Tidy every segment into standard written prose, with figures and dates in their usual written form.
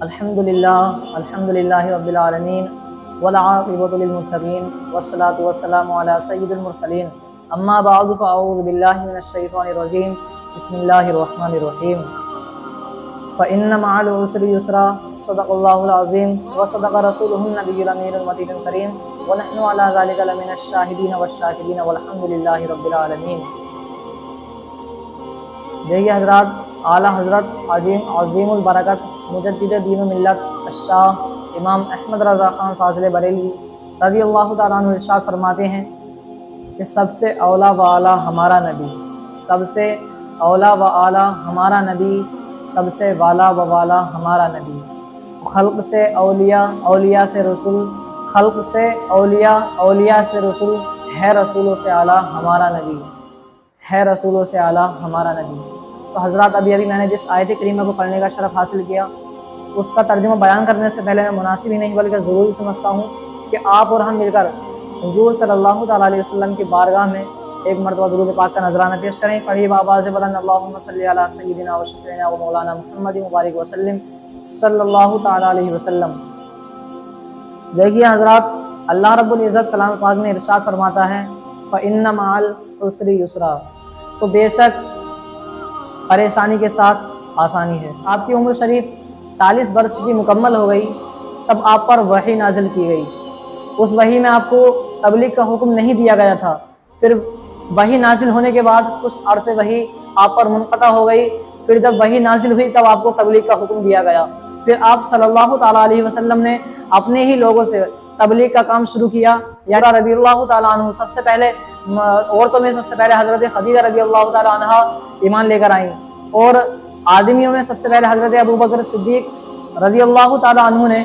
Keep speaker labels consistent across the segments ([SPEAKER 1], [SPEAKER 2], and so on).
[SPEAKER 1] الحمدللہ رب العالمین والعاقبۃ للمتقین والصلاۃ والسلام علی سید المرسلین اما بعد فاعوذ باللہ من الشیطان الرجیم بسم اللہ الرحمن الرحیم فإن مع العسر یسرا صدق اللہ العظیم وصدق رسولہ النبی الامین المتین الکریم ونحن علی ذلک لمن الشاہدین والشاکرین والحمدللہ رب العالمین۔ دیکھیے حضرات، اعلیٰ حضرت عظیم البرکت مجدد دین و ملت الشاہ امام احمد رضا خان فاضل بریلوی رضی اللہ تعالیٰ عنہ ارشاد فرماتے ہیں کہ سب سے اولا و اعلیٰ ہمارا نبی، سب سے اولا و اعلیٰ ہمارا نبی، سب سے والا و والا ہمارا نبی، خلق سے اولیاء، اولیاء سے رسول، خلق سے اولیاء، اولیاء سے رسول، ہے رسولوں سے اعلیٰ ہمارا نبی، ہے رسولوں سے اعلیٰ ہمارا نبی۔ تو حضرات، ابھی میں نے جس آیت کریمہ کو پڑھنے کا شرف حاصل کیا، اس کا ترجمہ بیان کرنے سے پہلے میں مناسب ہی نہیں بلکہ ضروری سمجھتا ہوں کہ آپ اور ہم مل کر حضور صلی اللہ تعالیٰ علیہ وسلم کی بارگاہ میں ایک مرتبہ درود پاک کا نذرانہ پیش کریں۔ پڑھیے بآواز بلند، اللہم صلی علی سیدنا و شفیعنا و مولانا محمد مبارک وسلم صلی اللہ تعالیٰ علیہ وسلم۔ دیکھیے حضرات، اللہ رب العزت کلام پاک میں ارشاد فرماتا ہے فإن مع العسر یسرا، تو بے شک پریشانی کے ساتھ آسانی ہے۔ آپ کی عمر شریف 40 برس کی مکمل ہو گئی، تب آپ پر وحی نازل کی گئی۔ اس وحی میں آپ کو تبلیغ کا حکم نہیں دیا گیا تھا، پھر وحی نازل ہونے کے بعد کچھ عرصے وحی آپ پر منقطع ہو گئی، پھر جب وحی نازل ہوئی تب آپ کو تبلیغ کا حکم دیا گیا۔ پھر آپ صلی اللہ تعالیٰ علیہ وسلم نے اپنے ہی لوگوں سے تبلیغ کا کام شروع کیا۔ یارہ رضی اللہ تعالیٰ عنہ سب سے پہلے، عورتوں میں سب سے پہلے حضرت خدیجہ رضی اللہ تعالیٰ عنہ ایمان لے کر آئیں، اور آدمیوں میں سب سے پہلے حضرت ابوبکر صدیق رضی اللہ تعالیٰ عنہ نے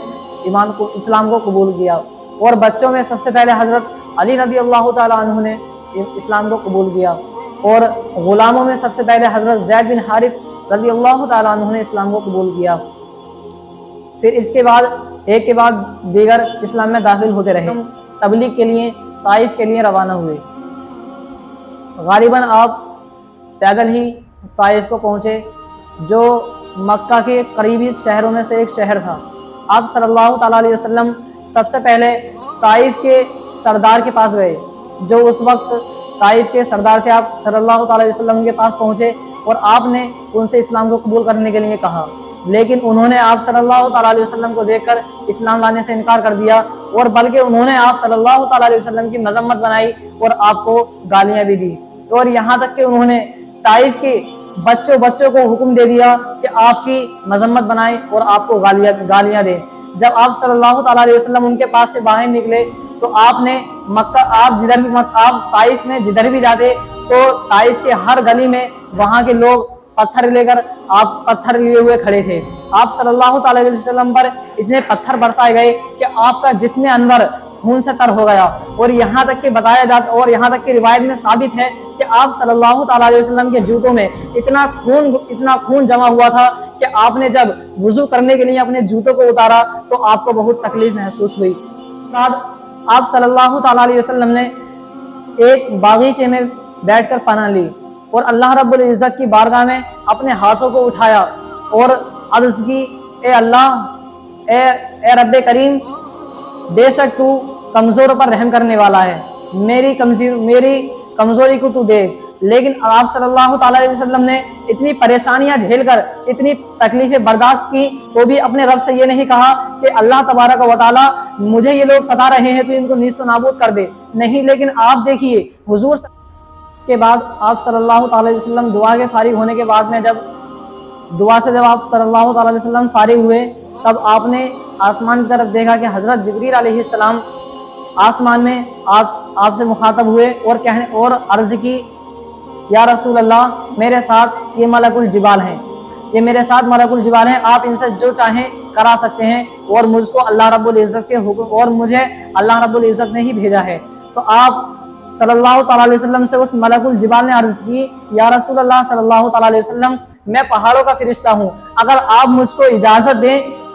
[SPEAKER 1] اسلام کو قبول کیا، اور بچوں میں سب سے پہلے حضرت علی رضی اللہ تعالیٰ عنہ نے اسلام کو قبول کیا، اور غلاموں میں سب سے پہلے حضرت زید بن حارث رضی اللہ تعالیٰ عنہ نے اسلام کو قبول کیا۔ پھر اس کے بعد ایک کے بعد دیگر اسلام میں داخل ہوتے رہے۔ تبلیغ کے لیے طائف کے لیے روانہ ہوئے۔ غالباً آپ پیدل ہی طائف کو پہنچے، جو مکہ کے قریبی شہروں میں سے ایک شہر تھا۔ آپ صلی اللہ تعالیٰ علیہ وسلم سب سے پہلے طائف کے سردار کے پاس گئے، جو اس وقت طائف کے سردار تھے۔ آپ صلی اللہ تعالیٰ علیہ وسلم کے پاس پہنچے اور آپ نے ان سے اسلام کو قبول کرنے کے لیے کہا، لیکن انہوں نے آپ صلی اللہ تعالیٰ علیہ وسلم کو دیکھ کر اسلام لانے سے انکار کر دیا، اور بلکہ انہوں نے آپ صلی اللہ تعالیٰ علیہ وسلم کی مذمت بنائی اور آپ کو گالیاں بھی دی، اور یہاں تک کہ انہوں نے طائف کے بچوں کو حکم دے دیا کہ آپ کی مذمت بنائیں اور آپ کو گالیاں دیں۔ جب آپ صلی اللہ تعالیٰ علیہ وسلم ان کے پاس سے باہر نکلے تو آپ نے آپ طائف میں جدھر بھی جاتے تو طائف کے ہر گلی میں وہاں کے لوگ پتھر لیے ہوئے کھڑے تھے۔ آپ صلی اللہ تعالیٰ علیہ وسلم پر اتنے پتھر برسائے گئے کہ آپ کا جسم انور خون سے تر ہو گیا، اور یہاں تک کہ بتایا جاتا، اور یہاں تک کہ روایت میں ثابت ہے کہ آپ صلی اللہ تعالیٰ علیہ وسلم کے جوتوں میں اتنا خون جمع ہوا تھا کہ آپ نے جب وضو کرنے کے لیے اپنے جوتوں کو اتارا تو آپ کو بہت تکلیف محسوس ہوئی۔ بعد آپ صلی اللہ تعالیٰ علیہ وسلم نے ایک باغیچے میں بیٹھ کر پناہ لی، اور اللہ رب العزت کی بارگاہ میں اپنے ہاتھوں کو اٹھایا اور عرض کی، اے اللہ، اے رب کریم، بے شک تو کمزوروں پر رحم کرنے والا ہے، میری کمزوری کو تو دیکھ۔ لیکن آپ صلی اللہ تعالیٰ علیہ وسلم نے اتنی پریشانیاں جھیل کر، اتنی تکلیفیں برداشت کی، تو بھی اپنے رب سے یہ نہیں کہا کہ اللہ تبارک و تعالیٰ مجھے یہ لوگ ستا رہے ہیں تو ان کو نیست و نابود کر دے، نہیں۔ لیکن آپ دیکھیے حضور، اس کے بعد آپ صلی اللہ تعالیٰ علیہ وسلم دعا کے فارغ ہونے کے بعد میں جب آپ صلی اللہ تعالیٰ علیہ وسلم فارغ ہوئے، تب آپ نے آسمان کی طرف دیکھا کہ حضرت جبریل علیہ السلام آسمان میں آپ سے مخاطب ہوئے اور عرض کی، یا رسول اللہ، میرے ساتھ یہ ملک الجبال ہیں، آپ ان سے جو چاہیں کرا سکتے ہیں، اور مجھ کو اللہ رب العزت کے حکم، اور مجھے اللہ رب العزت نے ہی بھیجا ہے۔ تو آپ صلی اللہ تعالیٰ علیہ وسلم سے اس ملک الجبال نے عرض کی، یا رسول اللہ صلی اللہ تعالیٰ علیہ وسلم، میں پہاڑوں کا فرشتہ ہوں، اگر آپ مجھ کو اجازت دیں